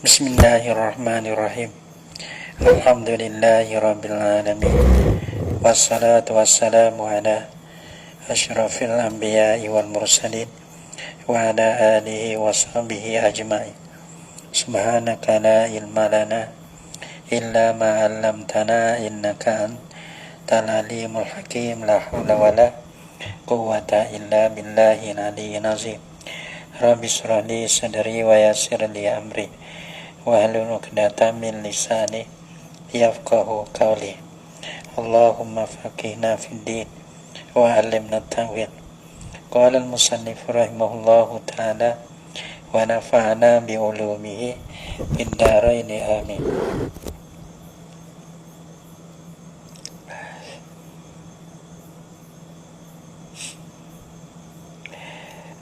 Bismillahirrahmanirrahim. Alhamdulillahi rabbil alamin. Wassalatu wassalamu ala asyrafil anbiya'i wal mursalin wa ala alihi wa sahbihi ajma'in. Subhanaka la ilma lana illa ma 'allamtana innaka antal alimul hakim. La haula wala quwwata illa billahil aliyyil azim. Rabbi shrah li sadri wa yassir li amri wahlul 'uqdatam min lisani yafqahu qawli. Allahumma faqihna fid din wa 'allimna at-ta'wil. Qala al-musannif rahimahullahu ta'ala wa nafa'ana bi ulumihi fid dharain amin.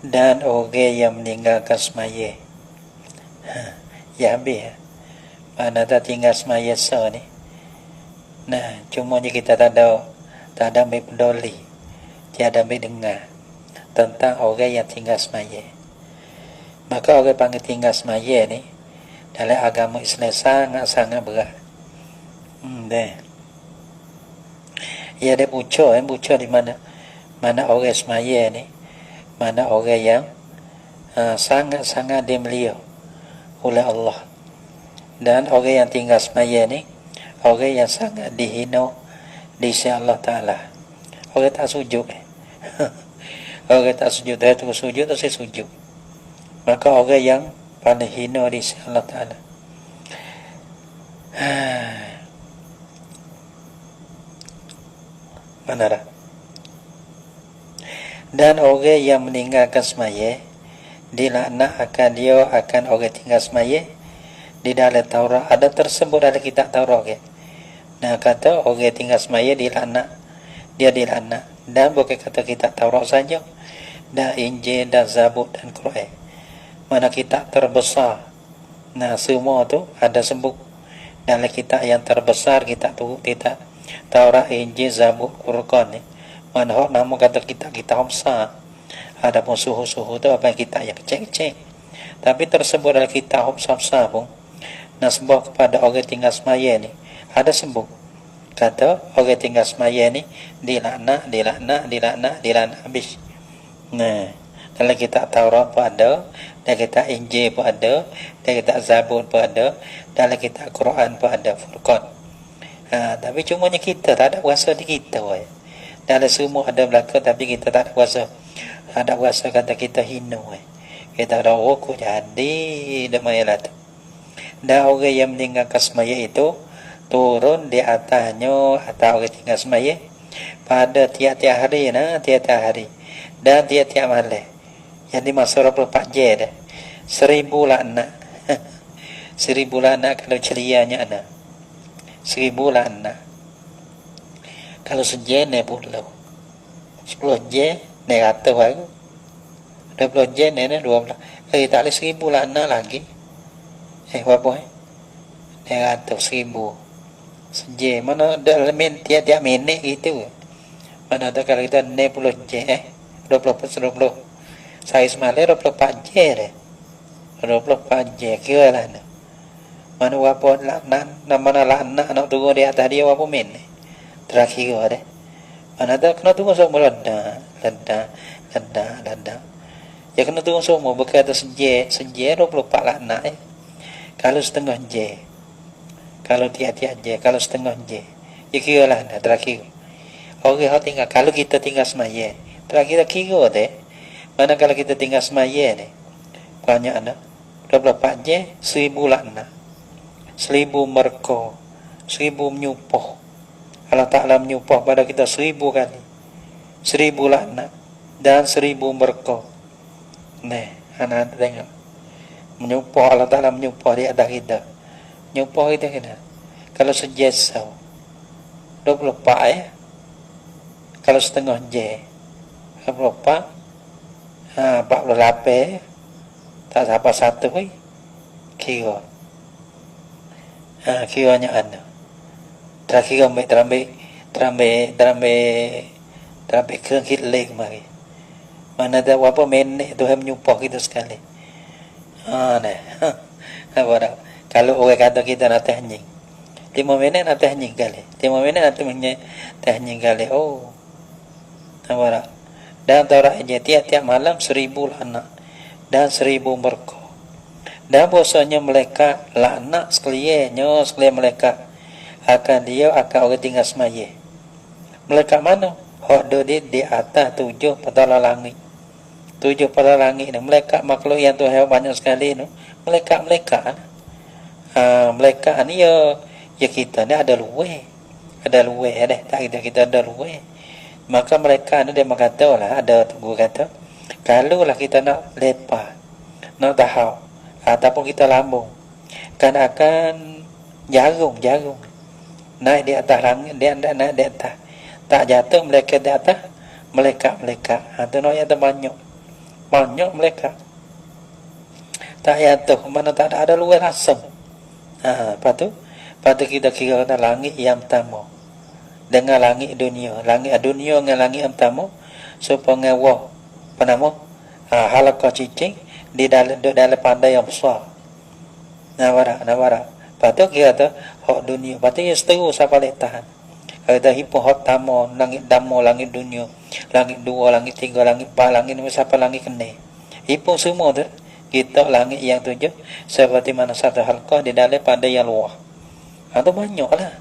Dan orang yang meninggalkan semaya, ya habis mana tak tinggal semaya so ni. Nah, cuma kita tak ada ambil peduli, tiada ambil dengar tentang orang yang tinggal semaya. Maka orang panggil tinggal semaya ni dalam agama Islam sangat-sangat berat. Ya, dia bucur di mana orang semaya ni, mana orang yang sangat-sangat dimulia oleh Allah. Dan orang yang tinggal semaya ni orang yang sangat dihina di sisi Allah Ta'ala. Orang tak sujud orang tak sujud, dia tu sujud tu saya sujud. Maka orang yang paling hina di sisi Allah Ta'ala. Mana dah? Dan orang yang meninggalkan semaya dilaknat akan orang tinggal semaya. Di dalam Taurat ada tersebut dalam kitab Taurat ke. Nah, kata orang tinggal semaya dilaknat, dia dilaknat. Dan bukan kata kitab Taurat saja, dan Injil dan Zabur dan Quran, mana kitab terbesar. Nah, semua tu ada sebut dalam kitab yang terbesar, kitab Taurat, Injil, Zabur, Quran ni. Mana hok nama kata kitab besar. Ada pun suhu-suhu tu apa kitab yang kecil-kecil. Tapi tersebut dalam kitab besar-besar pun, nah, sebab kepada orang tinggal semaya ni ada sebut kata orang tinggal semaya ni dilaknat habis. Nah, dalam kitab Taurat pun ada, dalam kitab Injil pun ada, dalam kitab Zabur pun ada, dalam kitab Quran pun ada, Furqan. Tapi cumanya kita tak ada kuasa di kita. Dalam semua ada belaka, tapi kita tak ada kuasa. Ada kuasa kata kita hina. Kita ada rokok jadi demayalah tu. Dan orang yang meninggalkan semaya itu turun di atasnya atau orang tinggal semaya pada tiap-tiap hari, tiap-tiap hari dan tiap-tiap malam. Jadi masa 24 jam dah. 1000 laknat. 1000 laknat kalau cerianya ana. 1000 laknat. Kalau sejam ni puluh. 10 jam ni 100 baru. 20 jam ni 12. Kalau tak ada 1000 laknat lagi. Berapa Dia kata 1000 sejam. Mana dalam tiap-tiap minit gitu. Mana tak kalau kita 60 jam 20 saya semalam 24 jam 24 jam kira lah. Mana berapa laknat, mana laknat nak tunggu di atas dia berapa minit terakhir ada. Mana tak kena tunggu semua lada. Ya kena tunggu semua berkata sejam 24 laknat Kalau setengah je, kalau tiap-tiap je, kalau setengah je, ya kira lah dah terakhir. Orang tinggal, kalau kita tinggal semaya, terakhir kira deh. Mana kalau kita tinggal semaya ni, banyak anda, 24 je, 1000 laknat, 1000 merko, 1000 menyupoh. Allah Ta'ala menyupoh pada kita 1000 kali, 1000 laknat dan 1000 merko. Nih, anak-anak tengok. Menyumpah Allah Ta'ala menyumpah di atas kita. Menyumpah kita kena. Kalau sejasau 24 Kalau setengah je 24 48 tak sampai satu kira. Kiranya anda terakhir terambil kerang hitlek mari. Mana ada berapa minit Tuhan menyumpah kita sekali. Apa dah? Kalau orang kata kita nak teh anjing, 5 minit nak teh anjing kali, 5 minit nak teh anjing kali. Oh, nampak. Dan Taurat aja tiap-tiap malam 1000 laknat dan 1000 berkah. Dan bosanya mereka laknat sekalian mereka akan dia akan orang tinggal semaya. Mereka mana? Hak di atas 7 petala langit. 7 petala langit ni mereka makhluk yang Tuhan banyak sekali ni. Mereka ni ya kita ni ada luwe ada tak kita ada luwe. Maka mereka ni dia berkata lah, ada guru kata, kalau lah kita nak lepas, nak tahu ataupun kita lambung, kan akan jarum naik di atas langit, dia naik di atas, tak jatuh mereka di atas mereka tu nak yang banyak mereka tak jatuh, mana tak ada luar langsung. Lepas tu kita kira langit yang pertama dengan langit dunia dengan langit yang pertama supaya wah penama halaqah cicing di dalam pandai yang besar. Nawara. Lepas tu kira tu hak dunia. Lepas tu ia seterus siapa boleh tahan. Kalau dah hipo hak tamo, langit damo, langit dunia, langit 2, langit 3, langit 4, langit ni siapa langit kena. Hipo semua tu kita langit yang 7 seperti mana satu halqah di dalam pandai yang luar. Tu banyaklah.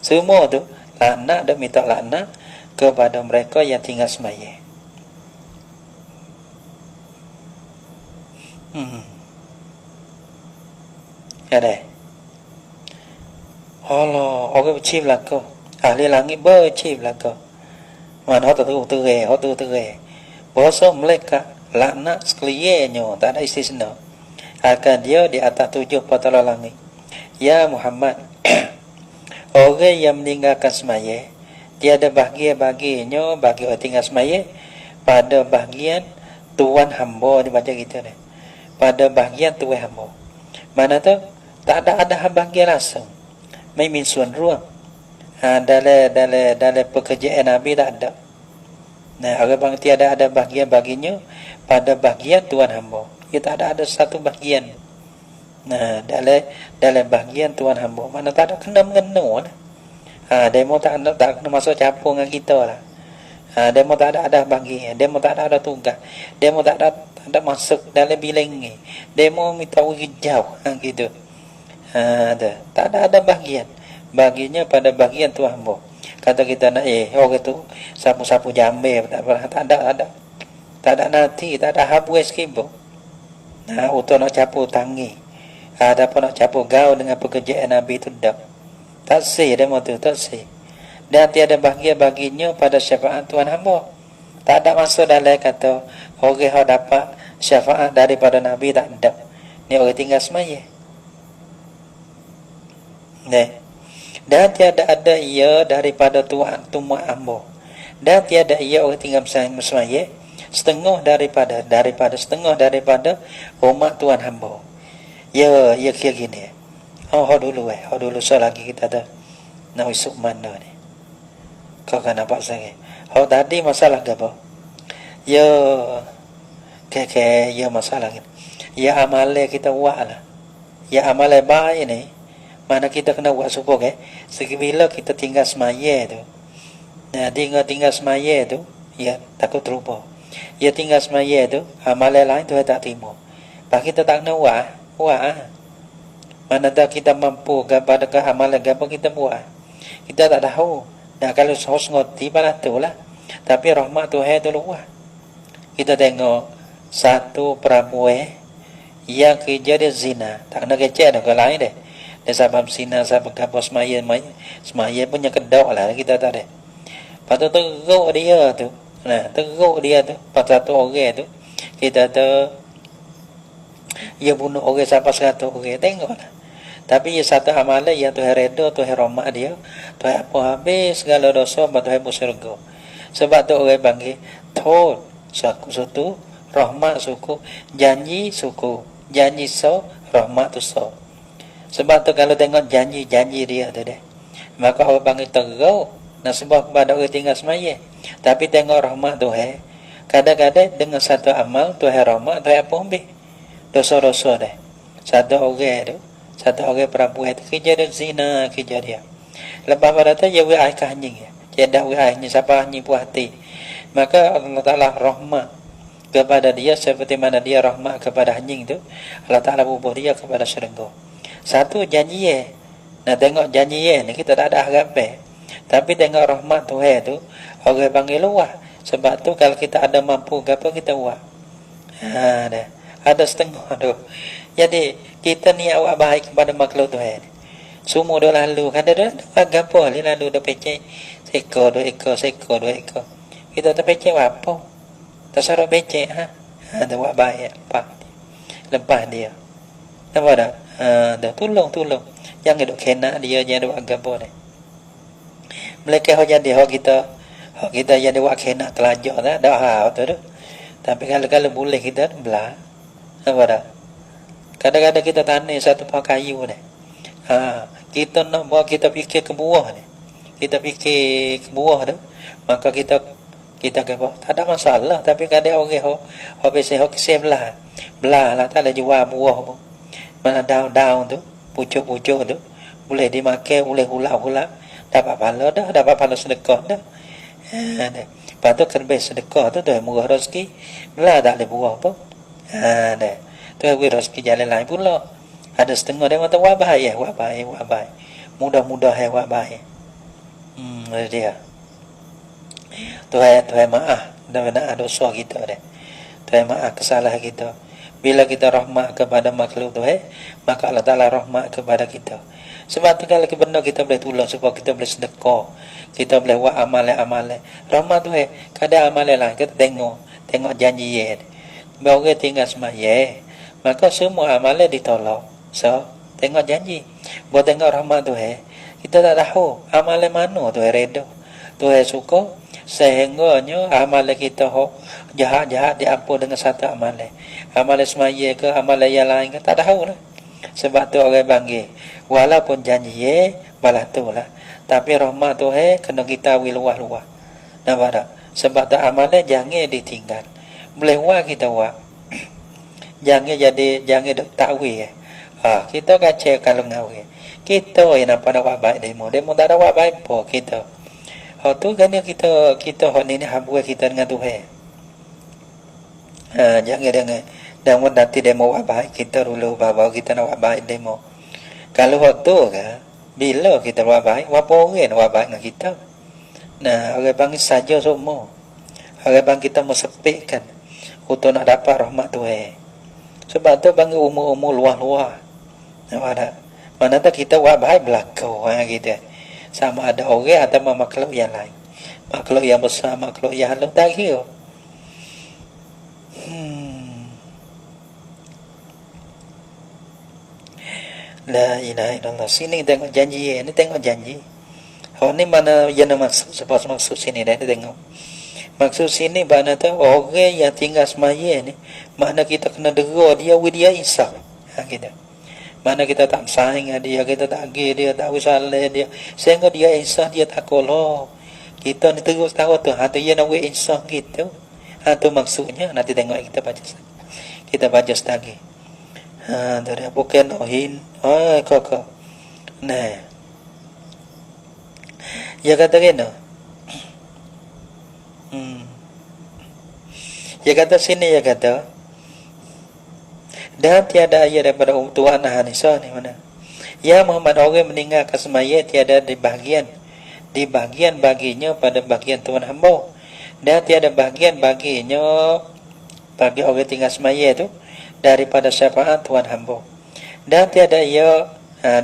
Semua tu laknat dan minta laknat kepada mereka yang tinggal semaya. Ada. Allah, orang bercip lah kau. Ahli langit bercip lah kau. Mana hot tu re. Bahasa mereka laknat sekaliannya, tak ada istisna. Akan dia di atas 7 petala langit. Ya Muhammad, orang yang meninggalkan semaya, tiada bahagia-bahagianya bagi orang tinggal semaya pada bahagian Tuhan hamba dibaca kita ni. Pada bahagian Tuhan hamba. Mana tu? Tak ada bahagian langsung. Mai min suan ruang. Dalam pekerjaan Nabi tak ada. Nah, orang bang tiada ada bahagian baginya pada bahagian Tuhan hamba. Ia tak ada satu bahagian. Nah, dalam bahagian Tuhan hamba mana tak ada kena mengena lah. Demo tak kena masuk campur dengan kita lah. Demo tak ada bahagian, demo tak ada tugas, demo tak ada masuk dalam bilang ni. Demo minta pergi jauh gitu. Tak ada bahagian. Baginya pada bahagian Tuhan hamba. Kata kita nak orang tu sapu-sapu jambe tak ada nanti, tak ada habis kibo. Nah, untuk nak capu tangi. Ada pun nak capu gaul dengan pekerjaan Nabi itu tak sih demo tu tak sih. Dan tiada bahagia baginya pada syafaat Tuhan hamba. Tak ada masuk dalam kata orang yang dapat syafaat daripada Nabi tak ada. Ni orang tinggal semaya. Dan tiada ada ia daripada Tuhan tumak hamba. Dan tiada ia orang tinggal semaya setengah daripada setengah daripada umat Tuhan hamba. Ya kira gini. Dulu so lagi kita ada nak isuk mana ni. Kau kan nampak sangat. Tadi masalah ke apa? Ya masalah ni. Ya amalan kita buat lah. Ya amalan baik ni. Mana kita kena buat supaya sekibila kita tinggal semaya tu. Nah, tinggal semaya tu, ya takut terlupa. Ya tinggal semaya tu, amalan lain tu tak terima. Pak kita tak kena buat. Mana dah kita mampu kepada amalan apa kita buat. Kita tak tahu. Nah, kalau harus ngerti pada tu lah. Tapi rahmat Tuhan tu luar. Kita tengok satu perempuan yang kerja dia zina. Tak kena kecek dah ke lain deh. Dia sabab zina, sabab kapal semaya punya kedok lah kita tak ada. Lepas tu teruk dia tu. Pas satu orang tu kita tu ia bunuh orang sampai 100 orang. Tengoklah. Tapi ia satu amalan yang Tuhan redha, Tuhan rahmat dia, Tuhan apa habis segala dosa, Tuhan pun syurga. Sebab tu orang panggil thot suku rahmat suku, janji suku, janji so rahmat tu so. Sebab tu kalau tengok janji dia tu deh, maka orang panggil teruk nak sebab kepada orang tinggal semaya. Tapi tengok rahmat Tuhan, kadang-kadang dengan satu amal Tuhan rahmat, Tuhan apa ambil dosa-dosa deh. Satu orang tu, satu orang perempuan tu kerja dia zina kerja dia. Lepas pada tu dia buat air anjing ya. Dia dah buat airnya siapa anjing puas hati. Maka Allah Taala rahmat kepada dia seperti mana dia rahmat kepada anjing tu. Allah Taala bubuh dia kepada syurga. Satu janji ya. Nah tengok janji ya ni kita tak ada harapan. Tapi tengok rahmat Tuhan tu orang panggil luah. Sebab tu kalau kita ada mampu apa kita buat. Dah. Ada setengah tu. Jadi kita ni awak baik kepada makhluk Tuhan. Semua dah lalu kan ada apa ni lalu dah pecah seekor 2 ekor seekor 2 ekor. Kita tak pecah apa? Tak sarap pecah ha. Ada buat baik apa. Lepas dia. Nampak tak? Dah tolong. Jangan duk kena dia jangan buat gapo ni. Mereka hok jadi hok kita jadi buat kena telajak dah hal tu tu. Tapi kalau boleh kita belah. Nampak tak? Kadang-kadang kita tanam satu pohon kayu ni. Kita nak buat kita fikir ke bawah ni. Kita fikir ke bawah tu, maka kita kata tak ada masalah, tapi kadang orang hok biasa hok sebelah. Belah lah tak ada jual buah pun. Mana daun tu, pucuk-pucuk tu boleh dimakan, boleh hulak-hulak, dapat pahala sedekah dah. Lepas tu kerbe sedekah tu murah rezeki. Belah tak ada buah pun. Dah. Tu rezeki jalan lain pula. Ada setengah dia kata wah baik. Mudah-mudah wah baik. Dia. Tuhan maaf dah dosa kita dah. Tuhan maaf kesalahan kita. Bila kita rahmat kepada makhluk Tuhan, maka Allah Taala rahmat kepada kita. Sebab tu kalau benar kita boleh tolong supaya kita boleh sedekah, kita boleh buat amalan-amalan. Rahmat Tuhan, kadang amalan lain kita tengok janji ye. Baru tinggal semaya, maka semua amalan ditolak. So, tengok janji. Buat tengok rahmat Tuhan, kita tak tahu amalan mana Tuhan redha. Tuhan suka sehingganya amalan kita jahat-jahat diampun dengan satu amalan. Amalan semaya ke amalan yang lain ke tak tahu lah. Sebab tu orang panggil walaupun janji balas tu lah, tapi rahmat Tuhan kena kita luah-luah. Nampak tak? Sebab tu amalan jangan ditinggal. Boleh buat kita buat. Jangan duk takwil. Kita kacau kalau ngawin. Kita yang nampak nak buat baik demo tak ada buat baik apa kita. Tu kan kita hak ni habis kita dengan Tuhan. Jangan dan nanti demo buat baik kita dulu baru kita nak buat baik demo. Kalau waktu kan bila kita buat baik, apa orang nak buat baik dengan kita. Nah, orang panggil saja semua. Orang panggil kita mesepikkan untuk nak dapat rahmat Tuhan. Sebab tu panggil umur-umur luar-luar. Nampak tak? Mana tak kita buat baik berlaku kita. Sama ada orang atau makhluk yang lain. Makhluk yang besar, makhluk yang halus tak kira. La ilaha illallah. Sini tengok janji. Ini tengok janji. Ni mana yang maksud sini dah tengok. Maksud sini mana tu orang yang tinggal semaya ni, mana kita kena dera dia insaf. Kita. Mana kita tak saing dia, kita tak agih dia, tak usalah dia. Sehingga dia insaf, dia tak kolok. Kita ni terus tahu tu, tu dia nak insaf gitu. Tu maksudnya, nanti tengok kita baca. Kita baca setagi. Dari bukan ohin. Kok. Nah. Ya kata kena. Ya kata sini ya kata. Dan tiada ayat daripada Tuhan Nisa ni mana. Ya Muhammad orang meninggalkan semaya tiada di bagian baginya pada bagian Tuhan hamba. Dan tiada bagian baginya bagi orang tinggal semaya itu daripada syafaat Tuhan hamba. Dan tiada ia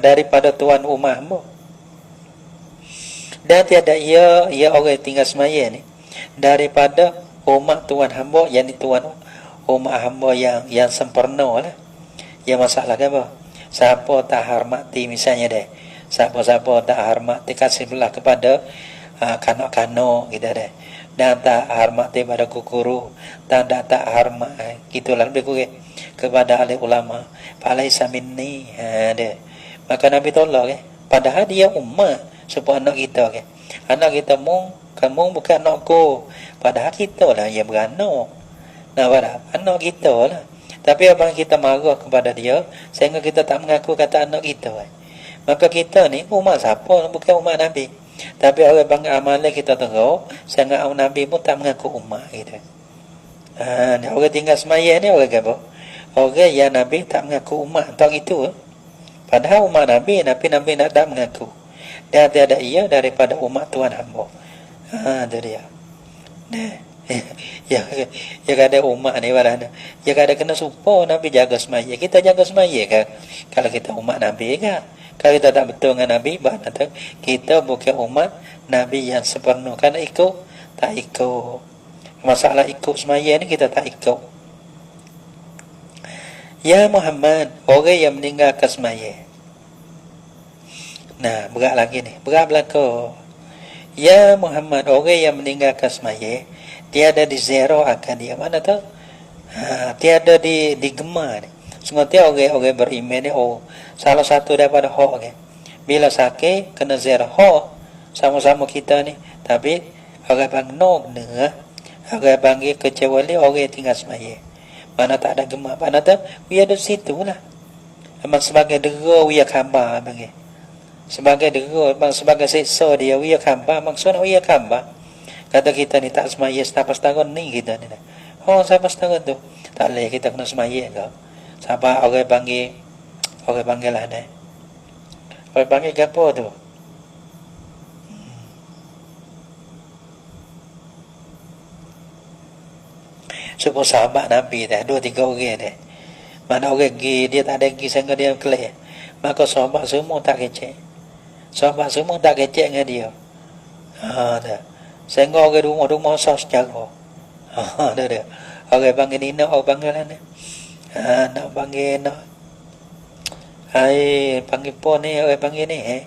daripada Tuhan umat hamba. Dan tiada ia orang tinggal semaya ni daripada umat Tuhan hamba, yang ini Tuhan umat hamba yang sempurna lah. Yang masalah ke apa? Siapa tak hormati misalnya deh. Siapa tak hormati kasih belah kepada kanak-kanak gitu deh. Dan tak hormati pada kukuru, tak hormat gitulah lebih kurang kepada ahli ulama. Falaisa minni deh. Maka Nabi tolak padahal dia umat supaya anak kita anak kita kamu bukan anakku, padahal kita lah yang beranak. Nah, anak kita lah. Tapi apabila kita marah kepada dia, sehingga kita tak mengaku kata anak kita, maka kita ni umat siapa? Bukan umat Nabi. Tapi orang bangga amalan kita teruk, sehingga Nabi pun tak mengaku umat kita. Orang tinggal semaya ni orang apa? Orang yang Nabi tak mengaku umat tak itu. Padahal umat Nabi Nabi nak tak mengaku. Dan tiada ia daripada umat Tuhan hamba. Itu dia. Ya ada umat ni barang. Ya ada kena supaya Nabi jaga semaya. Kita jaga semaya kan? Kalau kita umat Nabi kan? Kalau kita tak betul dengan Nabi, berarti kita bukan umat Nabi yang sepenuh. Karena ikut, tak ikut. Masalah ikut semaya ni kita tak ikut. Ya Muhammad, orang yang meninggalkan semaya. Nah, berat lagi ni. Berat belakang. Ya Muhammad, orang yang meninggalkan semaya, tiada di zero akan dia. Mana tu? Tiada digemar. Semua dia orang beriman ni, salah satu daripada hak kan. Bila sakit, kena zero hak. Sama-sama kita ni. Tapi, orang bang nok dengar. Orang panggil kecuali orang yang tinggal semaya. Mana tak ada gemar. Mana tu? Dia ada situ lah. Memang sebagai dera, dia khabar panggil. Sebagai dera, memang sebagai seksa dia, dia khabar. Maksudnya dia khabar. Kata kita ni tak semaya setapas tahun ni kita ni. Setapas tahun tu. Tak boleh kita kena semaya ke. Sampai orang panggil lah ni. Orang panggil ke apa tu? Sebab sahabat Nabi dah 2-3 orang dah. Mana orang pergi, dia tak ada pergi sehingga dia kelih. Maka sahabat semua tak kecek. Sahabat semua tak kecek dengan dia. Dah. Sehingga orang rumah sah secara. Dah dia. Orang panggil ni nak, orang panggil lah ni. Nak panggil nak. Panggil pun ni, orang panggil ni.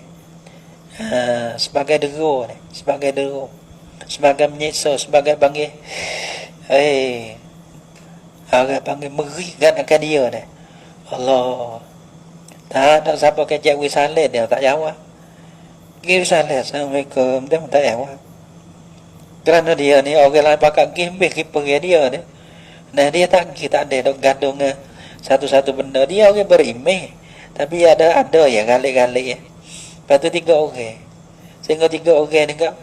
Sebagai dera ni. Sebagai dera. Sebagai menyiksa, sebagai panggil. Orang panggil merikan akan dia ni. Allah. Tak ada siapa kecek wisalet dia tak jawab. Pergi wisalet. Assalamualaikum. Dia tak jawab. Kerana dia ni orang lain pakai gimbih pergi dia ni. Nah dia tak ada dok gaduh dengan satu-satu benda. Dia orang berimeh. Tapi ada ya galik-galik ya. Lepas tu 3 orang. Sehingga 3 orang ni kak.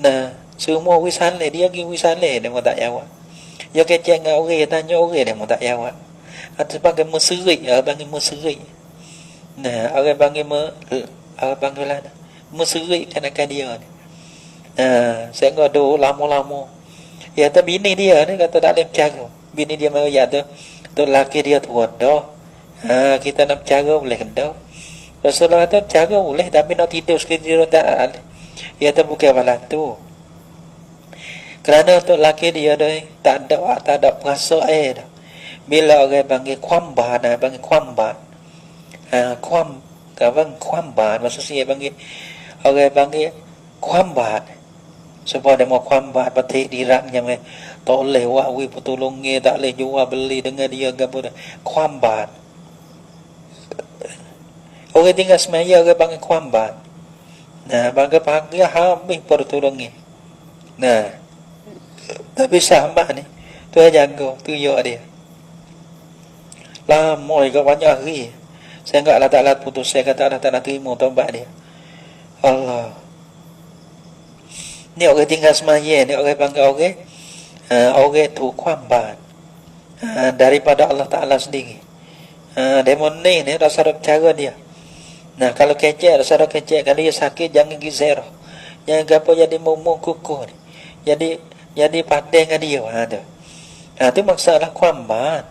Nah semua wisalet. Dia pergi wisalet dia pun tak jawab. Dia kecek dengan orang, tanya orang dia pun tak jawab. Atau panggil meserik, orang panggil meserik. Nah, orang panggil lah meserik kan akan dia ni. Sehingga tu lama-lama. Ya tu bini dia ni kata tak boleh bercara. Bini dia mahu ya tu lelaki dia tu dah. Kita nak bercara boleh dah. Rasulullah kata bercara boleh tapi nak tidur sekali tidur tak boleh. Ya tu bukan malah tu. Kerana untuk lelaki dia dah tak ada perasa dah. Bila orang panggil kwamban, panggil kwamban. Kwamban maksudnya panggil orang panggil kwamban. Sebab dia mau kwamban batik diraknya tak boleh wawi petulungnya, tak boleh jual beli dengan dia gapo dah. Kwamban. Orang tinggal semaya orang panggil kwamban. Nah, panggil habis pertulungnya. Nah, tapi sahabat ni tu jaga tuyuk dia. Lama juga banyak hari. Saya enggak Allah Ta'ala putus. Saya kata Allah Ta'ala terima taubat dia. Allah. Ni orang tinggal semaya ni orang panggil orang tu kwamban. Daripada Allah Ta'ala sendiri. Demon ni rasa ada cara dia. Nah kalau kecek rasa ada kecek. Kalau dia sakit jangan pergi zero. Jangan apa jadi mumung kukuh ni. Jadi pandai dengan dia. Itu masalah kwamban.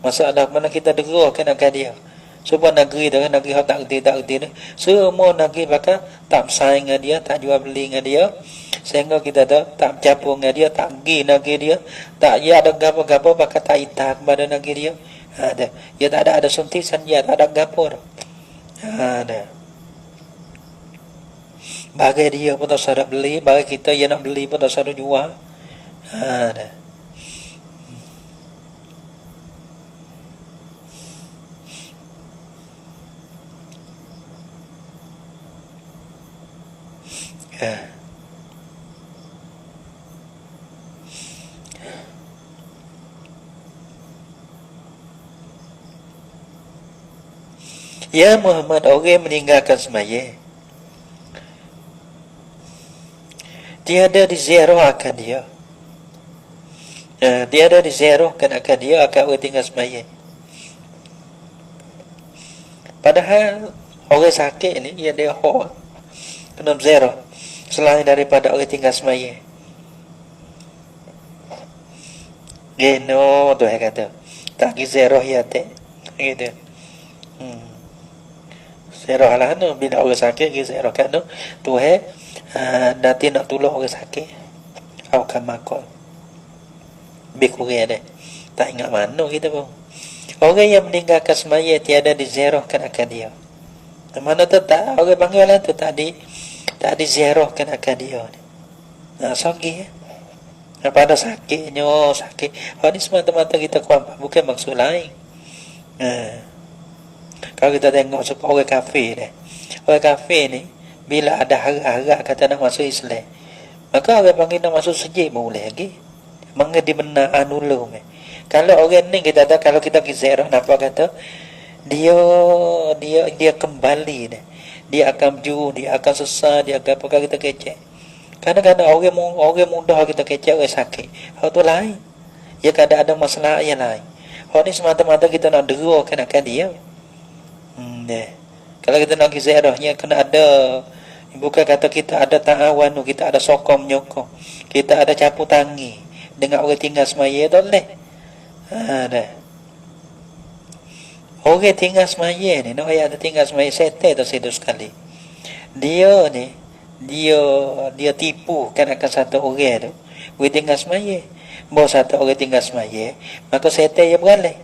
Masalah mana kita derakan akan dia. Semua negeri tu kan, negeri yang tak erti ni. Semua negeri bakal tak bersaing dengan dia, tak jual beli dengan dia. Sehingga kita tak bercampur dengan dia, tak pergi negeri dia. Tak ya ada gapa-gapa bakal tak itak kepada negeri dia. Dia tak ada suntisan dia, tak ada gapa dah. Bagi dia pun tak sadar beli, bagi kita yang nak beli pun tak sadar jual. Ya Muhammad, orang meninggalkan semaya, tiada diziarahkan dia. Tiada diziarahkan akan dia akan orang tinggal semaya. Padahal orang sakit ni dia hok kena ziarah selain daripada orang tinggal semaya. Geno tu kata tak ziarah ya te gitu. Ziarah lah no bila orang sakit ziarah kan no tu nanti nak tolong orang sakit akan makol bikurang deh tak ingat mana kita pun. Orang yang meninggalkan semaya tiada diziarahkan akan dia. Mana tu tak orang panggil lah tu tak diziarahkan akan dia. Sogi pada sakitnya sakit. Ni semata-mata kita kuat bukan maksud lain. Kalau kita tengok supaya orang kafir ni, orang kafir ni bila ada harap-harap kata nak masuk Islam, maka orang panggil nak masuk sejid boleh lagi. Mangga di benar anulum. Kalau orang ni kita tahu kalau kita ziarah apa kata dia kembali ni. Dia akan berjuang, dia akan sesat, dia akan apa kita kecek. Kadang-kadang orang mudah kita kecek orang sakit. Hal tu lain. Ya kadang ada masalah yang lain. Hal ni semata-mata kita nak derakan akan dia. Kalau kita nak ziarahnya kena ada, bukan kata kita ada ta'awan, kita ada sokong menyokong, kita ada capu tangi dengan orang tinggal semaya tu boleh. Dah. Orang tinggal semaya ni, nak ayat tinggal semaya setel tu sedu sekali. Dia ni, dia tipu kan akan satu orang tu. Orang tinggal semaya. Bawa satu orang tinggal semaya, maka setel dia beralih.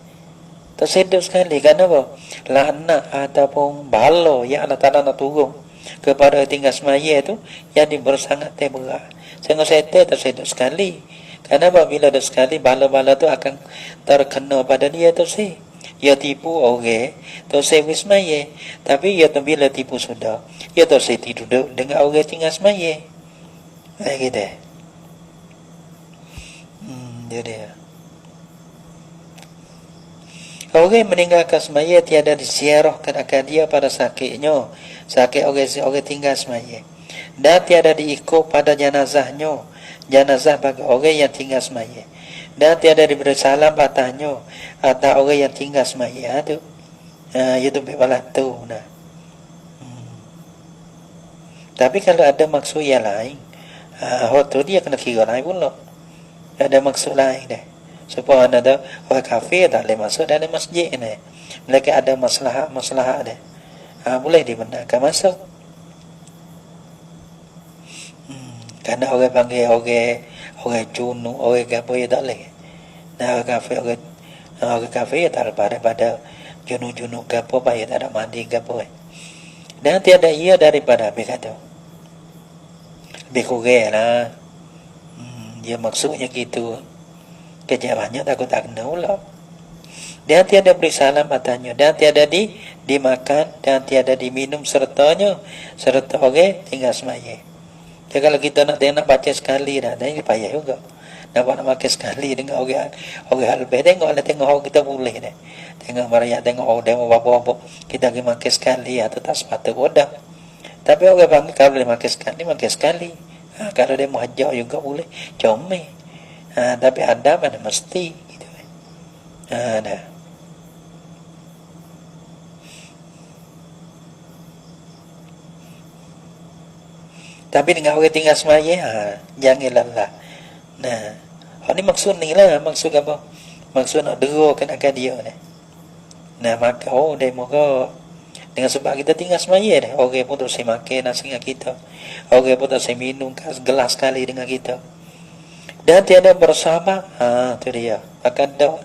Tersedut sekali. Kenapa? Laknat ataupun bala yang Allah Ta'ala nak turun kepada tinggal semaya tu yang bersangat berat. Sehingga setan tersedut sekali. Kenapa? Bila ada sekali bala-bala tu akan terkena pada dia tu sih. Ia tipu orang tu saya semaya. Tapi ia tu bila tipu sudah, ia tu saya tidur dengan orang tinggal semaya. Gitu. Jadi orang meninggalkan semaya tiada diziarahkan akan dia pada sakitnya, sakit orang tinggal semaya, dan tiada diikut pada jenazahnya, jenazah bagi orang yang tinggal semaya, dan tiada diberi salam atasnya atas orang yang tinggal semaya tu. Itu bebalah tu. Tapi kalau ada maksud yang lain, tu dia kena kira lain pula. Ada maksud lain dah. Supaya ada orang kafir tak boleh masuk dalam masjid ni. Mereka ada masalah dia. Boleh dibenarkan masuk. Karena orang panggil orang junuk, orang kafir tak boleh. Nah orang kafir tak ada pada junuk gapo payah tak ada mandi gapo. Dan tiada ia daripada habis kata. Lebih kurang lah. Dia maksudnya gitu. Kejawabannya takut tak kena ulang. Dan tiada beri salam atasnya, dan tiada dimakan, dan tiada diminum sertanya, serta orang tinggal semaya. Jadi kalau kita nak baca sekali dah, dan ini payah juga. Nak makan sekali dengan orang lebih, tengok orang kita boleh dah. Tengok merayak, tengok demo apa-apa, kita pergi makan sekali atau tak sepatut bodoh. Tapi orang panggil kalau boleh makan sekali. Kalau dia mau hajar juga boleh, comel. Tapi ada mana mesti gitu. Dah. Tapi dengan orang tinggal semaya, janganlah lah. Ni maksud ni lah, maksud apa? Maksud nak derakan akan dia ni. Maka dia moga dengan sebab kita tinggal semaya dah. Orang pun terus makan nasi dengan kita. Orang pun terus minum gelas sekali dengan kita. Dan tiada bersama, tu dia akan dah.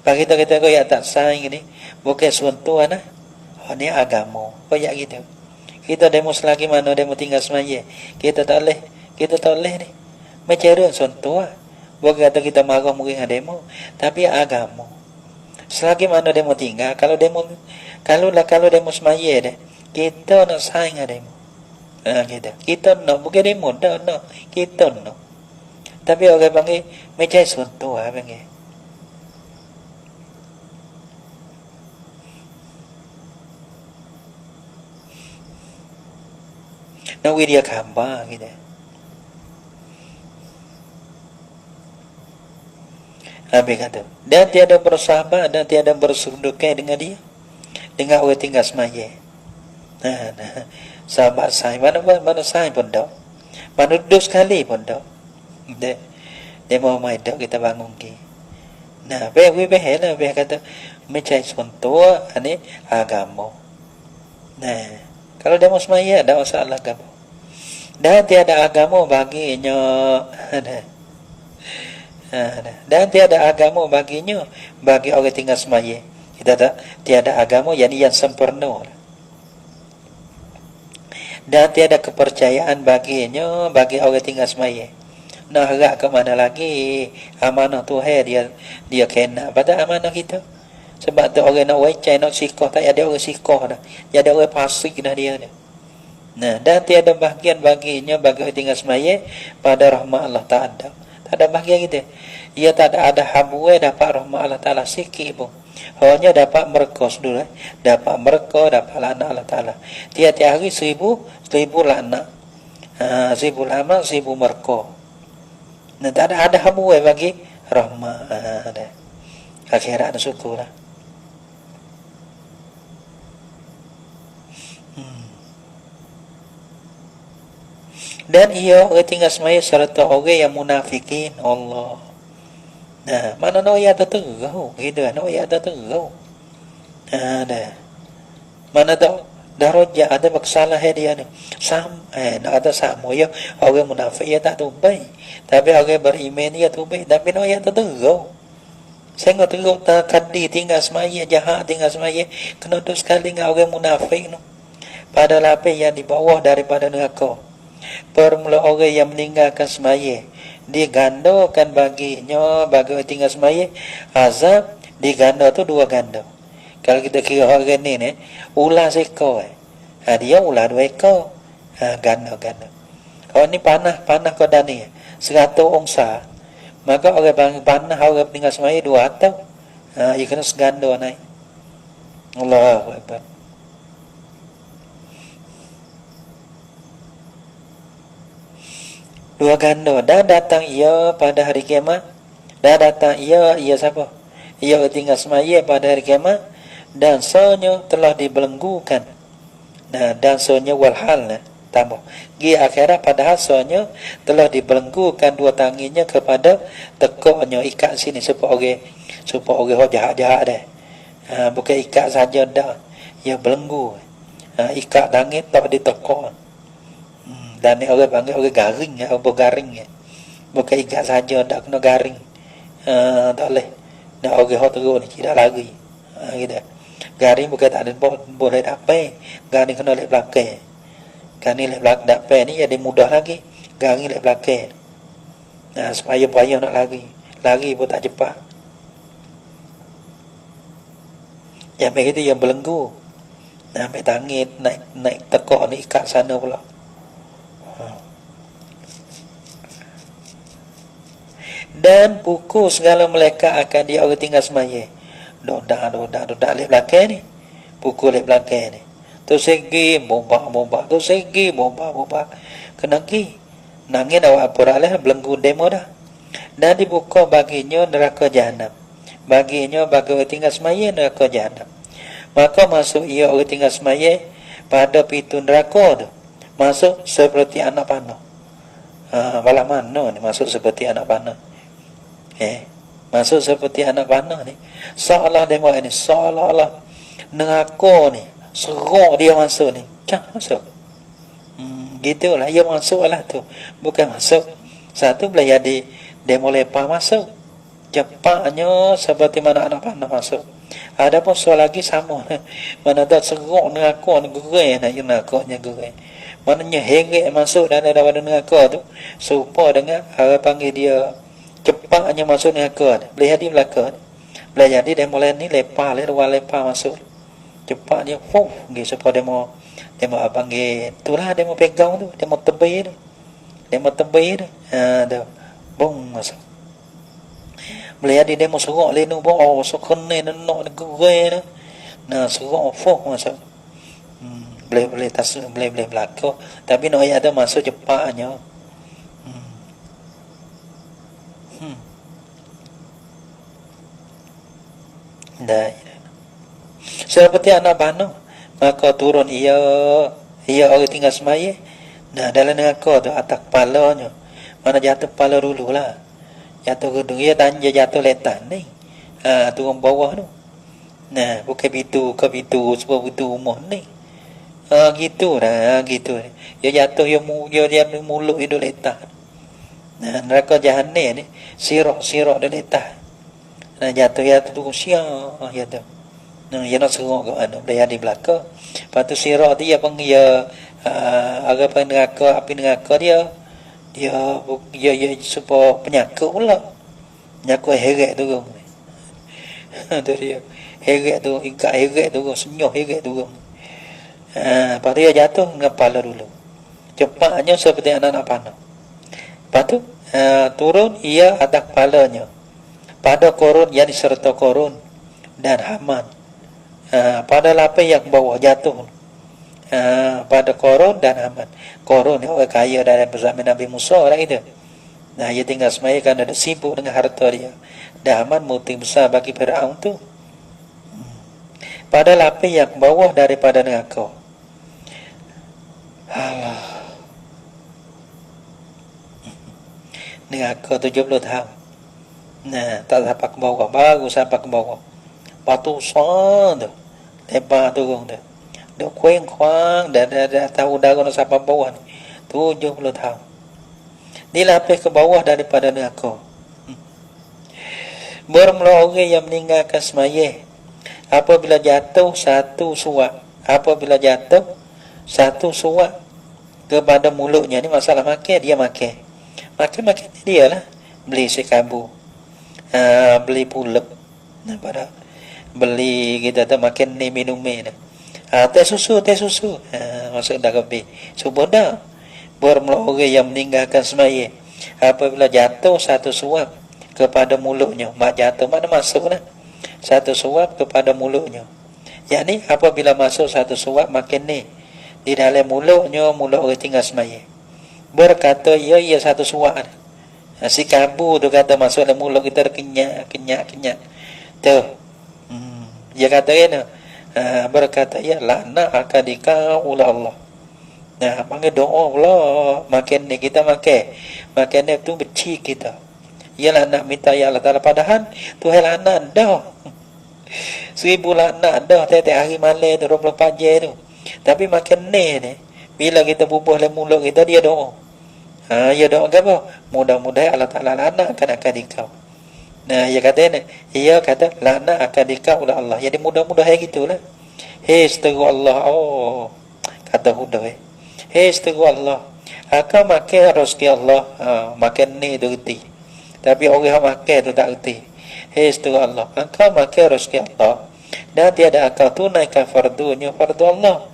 Bagi kita kau yang tak saing ni bukan sentuhan lah. Ni agama. Kau yang gitu. Kita demo selagi mana demo tinggal semaya, kita tak boleh ni. Macam mana sentuhan? Bukan kata kita marah mungkin demo, tapi agama. Selagi mana demo tinggal, kalau demo semaya dah, kita nak saing demo. Kita nak bukan demo dah nak kita nak. Tapi orang panggil macam sentuh panggil. Nak dia khabar kita. Habis kata, dan tiada bersahabat dan tiada bersundukai dengan dia, dengan orang tinggal semaya. Sahabat saya mana saya pun tak, mana duduk sekali pun tak. Dia mau mai tak kita bangun ki. Nah, lah kata mencari contoh ini agama. Nah, kalau dia mau semaya ada masalah agama. Dan tiada agama baginya dan tiada agama baginya bagi orang tinggal semaya. Kita tak tiada agama yang sempurna. Dan tiada kepercayaan baginya bagi orang tinggal semaya. Nak harap ke mana lagi amanah Tuhan dia kena pada amanah kita. Sebab tu orang nak wacai nak sikoh tak ada orang sikoh dah. Ada orang fasik dah dia dah. Nah, dan tiada bahagian baginya bagi orang tinggal semaya pada rahmat Allah tak ada. Tak ada bahagian kita. Ia tak ada habuai dapat rahmat Allah Ta'ala sikit pun. Hanya dapat mereka dulu. Dapat mereka, dapat laknat Allah Ta'ala. Tiap-tiap hari 1000 laknat. 1000 laknat, 1000 mereka. Nah, tak ada habuai bagi rahmat. Akhirat dan syukur lah. Dan ia orang tinggal semaya serta orang yang munafikin Allah. Nah, mana nak ia terterau gitu kan, nak ia terterau. Dah. Mana tahu darajat ada kesalahan dia ni. Nak ada sama ya orang munafik ya tak tubai. Tapi orang beriman dia tubai, tapi nak ia terterau. Saya nak teruk tak kadi tinggal semaya jahat tinggal semaya kena tu sekali dengan orang munafik tu. Pada lapis yang di bawah daripada neraka. Permula orang yang meninggalkan semaya digandakan baginya bagi orang tinggal semaya azab diganda tu 2 ganda. Kalau kita kira orang ni ular seekor dia ular 2 ekor ganda. Kalau ni panah kau dah ni 100 ongsa, maka orang bang panah orang tinggal semaya 2 atau ia kena seganda naik. Allahu Akbar. Dua ganda. Dan datang ia pada hari kiamat. Dan datang ia siapa? Ia tinggal semaya pada hari kiamat. Dan sonya telah dibelenggukan. Dan sonya walhal tambah. Gi akhirat padahal sonya telah dibelenggukan 2 tanginya kepada tekuknya ikat sini supaya orang jahat-jahat dah. Bukan ikat saja dah. Ia belenggu. Ikat tangi tak ditekuk. Dan ni orang panggil orang garing, orang garing. Bukan ikat saja, tak kena garing. Tak boleh. Nak orang hot teruk ni tidak lagi. Gitu. Garing bukan tak ada boleh dapat. Garing kena lek belakang. Garing lek belakang dapat ni jadi mudah lagi. Garing lek belakang. Supaya payah nak lari. Lari pun tak cepat. Yang begitu yang belenggu. Ambil tangit naik tekuk ni ikat sana pula. Dan pukul segala malaikat akan dia orang tinggal semaya. Dodak lep belakang ni. Pukul lep belakang ni. Tu segi bombak. Tu segi bombak. Kena pergi. Nangin awak apa lah belenggu demo dah. Dan dibuka baginya neraka jahanam. Baginya bagi orang tinggal semaya neraka jahanam. Maka masuk ia orang tinggal semaya pada pintu neraka tu. Masuk seperti anak panah. Balah mana ni masuk seperti anak panah. Masuk seperti anak panah ni. Seolah demo ni, seolah-olah neraka ni serok dia masuk ni. Masuk. Gitulah dia masuk lah tu. Bukan masuk. Satu boleh jadi demo lepas masuk. Cepatnya seperti mana anak panah masuk. Ada pun soal lagi sama. Mana tak serok neraka ni gerai nak nerakanya gerai. Maknanya heret masuk daripada neraka tu serupa dengan orang panggil dia cepatnya masuk neraka. Boleh jadi belakang. Boleh jadi dia mulai ni lepas masuk. Cepat dia gitu supaya dia mau panggil itulah dia mau pegang tu, dia mau tebih tu. Dah bong masuk. Boleh jadi dia mau serok lenu bong sok kena nak gerai tu. Nah serok masuk. boleh berlaku, tapi nak ayat tu masuk cepatnya. Dah. Seperti anak panah, maka turun ia orang tinggal semaya. Nah, dalam neraka tu atas kepalanya. Mana jatuh kepala dulu lah. Jatuh gedung, ia tanya jatuh letan ni. Turun bawah tu. Nah, bukan pintu, sebab pintu rumah ni. Gitu dah, gitu. Dia jatuh, dia mulut dia letan. Nah, neraka Jahannam ni, sirok dia letan. Nah, jatuh tu siang, jatuh. Nah, dia nak serok ke mana, dia di belakang. Lepas tu sirok dia panggil api neraka dia supaya penyakit pula. Penyakit heret tu. Tu dia. Heret tu, ikat heret tu, senyuh heret tu. Lepas tu dia jatuh dengan kepala dulu. Cepatnya seperti anak-anak panah. Lepas tu turun ia atas kepalanya. Pada korun yang diserta korun dan Haman. Pada lapis yang bawah jatuh. Pada korun dan Haman. Korun orang kaya dari zaman Nabi Musa lah itu. Nah, dia tinggal semaya kerana ada sibuk dengan harta dia. Dan Haman muti besar bagi Fir'aun tu. Pada lapis yang bawah daripada neraka. Allah. Neraka 70 tahun. Nah, tak sampai ke bawah, baru sampai ke bawah. Batu besar tu. Lebar turun tu. Dia kuing-kuang dah tahu udara nak sampai bawah ni. 70 tahun. Dilapis ke bawah daripada neraka. Bermula orang yang meninggalkan semaya. Apabila jatuh satu suap kepada mulutnya, ni masalah makan, dia makan dia lah. Beli sekabu, beli pulep, beli kita tu makan ni minum ni. Teh susu, masuk dalam kopi. Suboda. Bermula orang yang meninggalkan semaya. Apabila jatuh satu suap kepada mulutnya, mak jatuh mana masuk lah. Satu suap kepada mulutnya. Yakni apabila masuk satu suap makan ni di dalam mulutnya, mulut orang tinggal semaya. Berkata ia satu suap. Si kabu tu kata masuk dalam mulut kita kenyak. Tu. Dia kata kan, berkata ya laknat akan dikau oleh Allah. Nah, panggil doa pula. Makan ni kita makan ni tu benci kita. Ialah nak minta ya Allah Ta'ala, padahal Tuhan laknat dah 1000 laknat dah tiap-tiap hari malam tu 24 jam tu. Tapi makan ni bila kita bubuh dalam mulut kita, dia doa. Dia doa ke apa? Mudah-mudahan Allah Ta'ala laknat akan dikau. Nah, dia kata laknat akan dikau oleh Allah. Jadi mudah-mudahan gitulah. Hei seteru Allah. Oh, kata hudah hei seteru Allah, akan makan rezeki Allah. Makan ni tu reti. Tapi orang yang makan tu tak reti. Hei seteru Allah, akan makan rezeki Allah dan tiada akan tunaikan fardu Allah.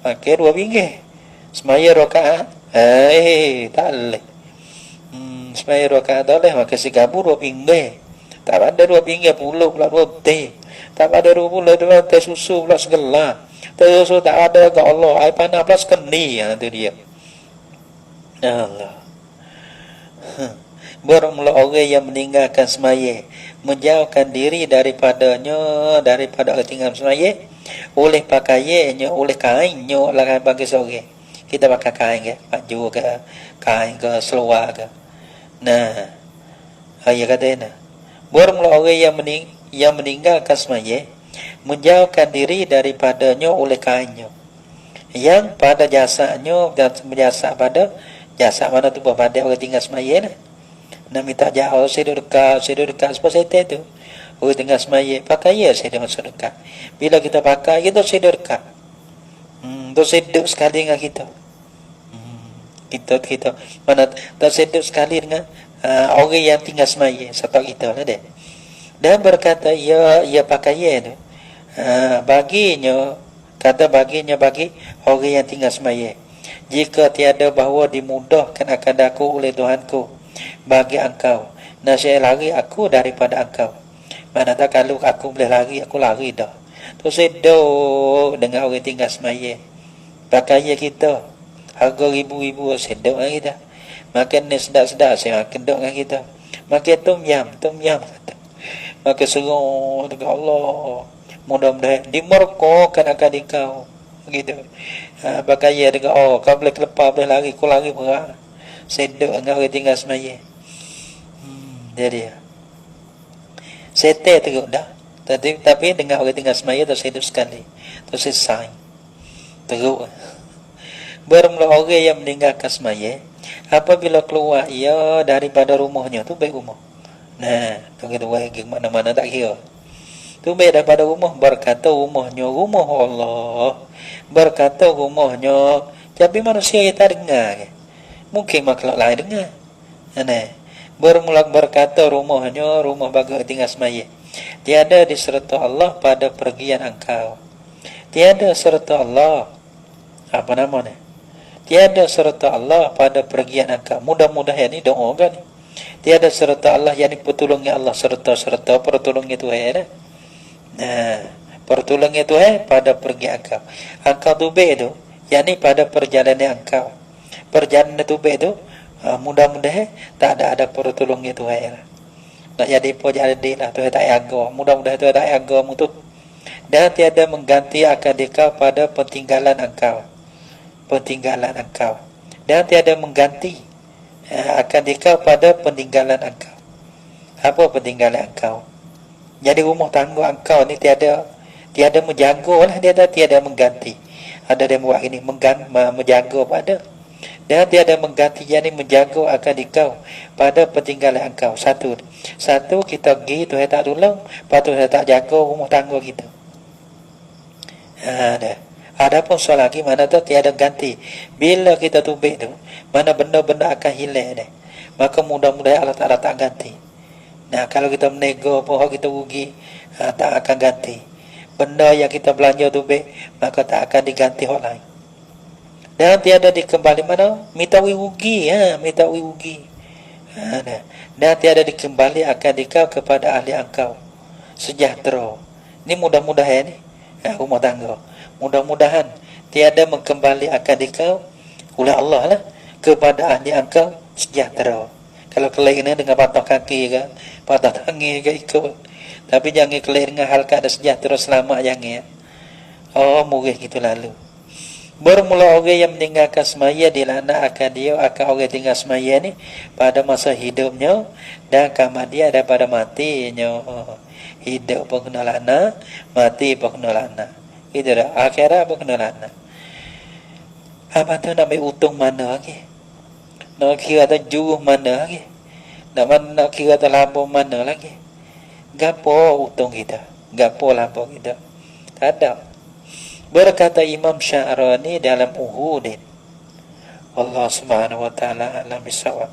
Makan 2 pinggir. Semaya rakaat. Tak boleh. Semaya rakaat tak boleh. Makan segabu 2 pinggir. Tak ada 2 pinggir pula 2 teh. Tak ada 2 pula 2 teh susu pula segelar. Teh susu tak ada ke Allah. Air panas pula sekeni. Itu dia. Allah. Bermula orang yang meninggalkan semaya, menjauhkan diri daripada orang tinggal semaya, oleh pakaiannya, oleh kainnya, lah bagi seorang. Kita pakai kain ke, baju ke, kain ke, seluar ke. Nah, ayat kata bermula orang yang meninggalkan semaya, menjauhkan diri daripadanya oleh kainnya, yang pada jasanya dan berjasa pada jasa mana tu pada orang tinggal semaya lah. Nak minta jauh sedekah seperti itu. Orang tinggal semaya pakai ya sedekah. Bila kita pakai itu sedekah. Tu sedek sekali dengan kita. Kita mana tak sedek sekali dengan orang yang tinggal semaya seperti kita lah deh. Dan berkata ia pakai ya tu. Baginya bagi orang yang tinggal semaya. Jika tiada bahawa dimudahkan akan aku oleh Tuhanku bagi engkau, nasihat lari aku daripada engkau. Mana tak kalau aku boleh lari, aku lari dah. tu sedok dengan orang tinggal semaya. Pakaian kita harga ribu-ribu sedok dengan kita. Makan ni sedap-sedap saya makan dok dengan kita. Makan tom yam kata. Makan serong dengan Allah. Mudah-mudahan dimurkakan akan dikau. Begitu. Pakaian dengan kau boleh kelepar, boleh lari, kau lari perang. Sedok dengan orang tinggal semaya. Jadi setel teruk dah. Tapi dengan orang tinggal semaya tu sedap sekali. Tu selesai. Teruk. Bermula orang yang meninggalkan semaya, apabila keluar ia daripada rumahnya tu baik rumah. Nah, tu kita buat mana-mana tak kira. Tu baik daripada rumah, berkata rumahnya rumah Allah. Berkata rumahnya, tapi manusia yang tak dengar ke? Mungkin makhluk lain dengar. Nah, bermula berkata rumahnya rumah bagi tinggal semaya. Tiada diserta Allah pada pergian engkau. Tiada serta Allah. Apa namanya? Tiada serta Allah pada pergian engkau. Mudah-mudahan ni doa kan. Tiada serta Allah, yakni pertolongan Allah serta pertolongan Tuhan. Nah, pertolongan Tuhan pada pergian engkau. Engkau tu baik tu, yakni pada perjalanan engkau. Perjalanan tu baik tu, mudah-mudahan tak ada pertolongan Tuhan. Nak jadi apa jadi lah, Tuhan tak jaga. Mudah-mudahan Tuhan tak jaga mu tu. Dan tiada mengganti akan dikau pada pentinggalan engkau. Pentinggalan engkau. Dan tiada mengganti akan dikau pada pentinggalan engkau. Apa pentinggalan engkau? Jadi rumah tangga engkau ni tiada menjaga lah, tiada mengganti. Ada yang buat ini menjaga pada. Dan tiada mengganti, jadi menjaga akan dikau pada pentinggalan engkau. Satu kita pergi Tuhan tak tolong, lepas tu Tuhan tak jaga rumah tangga kita. Ada pun soal lagi mana tu tiada ganti. Bila kita tubik tu, mana benda-benda akan hilang dah. Maka mudah-mudahan Allah Ta'ala tak ganti. Nah, kalau kita menego apa kita rugi, tak akan ganti. Benda yang kita belanja tubik, maka tak akan diganti orang lain. Dan tiada dikembali mana? Mitawi rugi, mitawi rugi. Dan tiada dikembali akan dikau kepada ahli engkau. Sejahtera. Ini mudah-mudahan ni. Rumah tangga. Mudah-mudahan tiada mengembali akan dikau oleh Allah lah kepada ahli engkau sejahtera. Kalau kelainan dengan patah kaki ke, patah tangan ke ikut. Tapi jangan kelainan dengan hal keadaan sejahtera selamat jangan. Murih gitu lalu. Bermula orang yang meninggalkan semaya dilaknat akan dia akan orang tinggal semaya ni pada masa hidupnya dan kemudian daripada matinya. Hidup pun kena laknat, mati pun kena laknat. Itu dah akhirat pun kena laknat. Apa tu nak ambil untung mana lagi? Nak kira tu juruh mana lagi? Nak kira tu lampau mana lagi? Gapo untung kita? Gapo lampau kita? Tak ada. Berkata Imam Sya'rani dalam Uhudin. Allah Subhanahu wa ta'ala alam bisawab.